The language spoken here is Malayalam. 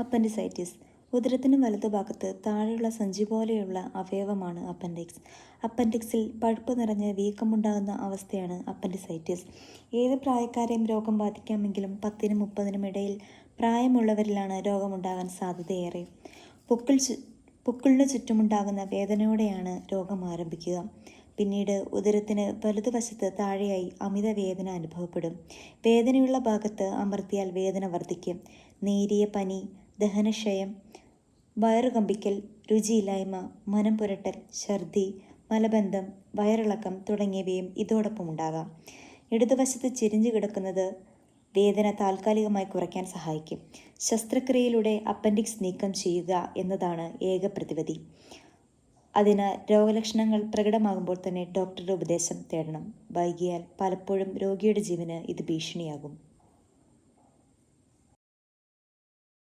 അപ്പൻഡിസൈറ്റിസ് ഉദരത്തിന് വലതുഭാഗത്ത് താഴെയുള്ള സഞ്ചി പോലെയുള്ള അവയവമാണ് അപ്പൻഡിക്സ്. അപ്പൻഡിക്സിൽ പഴുപ്പ് നിറഞ്ഞ് വീക്കമുണ്ടാകുന്ന അവസ്ഥയാണ് അപ്പൻഡിസൈറ്റിസ്. ഏത് പ്രായക്കാരെയും രോഗം ബാധിക്കാമെങ്കിലും 10-നും 30-നും ഇടയിൽ പ്രായമുള്ളവരിലാണ് രോഗമുണ്ടാകാൻ സാധ്യതയേറെ. പൊക്കിളിനു ചുറ്റുമുണ്ടാകുന്ന വേദനയോടെയാണ് രോഗം ആരംഭിക്കുക. പിന്നീട് ഉദരത്തിന് വലതുവശത്ത് താഴെയായി അമിത വേദന അനുഭവപ്പെടും. വേദനയുള്ള ഭാഗത്ത് അമർത്തിയാൽ വേദന വർദ്ധിക്കും. നേരിയ പനി, ദഹനക്ഷയം, വയറുകമ്പിക്കൽ, രുചിയില്ലായ്മ, മനം പുരട്ടൽ, ഛർദി, മലബന്ധം, വയറിളക്കം തുടങ്ങിയവയും ഇതോടൊപ്പം ഉണ്ടാകാം. ഇടതുവശത്ത് ചെരിഞ്ഞു കിടക്കുന്നത് വേദന താൽക്കാലികമായി കുറയ്ക്കാൻ സഹായിക്കും. ശസ്ത്രക്രിയയിലൂടെ അപ്പൻഡിക്സ് നീക്കം ചെയ്യുക എന്നതാണ് ഏക പ്രതിവിധി. അതിനാൽ രോഗലക്ഷണങ്ങൾ പ്രകടമാകുമ്പോൾ തന്നെ ഡോക്ടറുടെ ഉപദേശം തേടണം. വൈകിയാൽ പലപ്പോഴും രോഗിയുടെ ജീവന് ഇത് ഭീഷണിയാകും.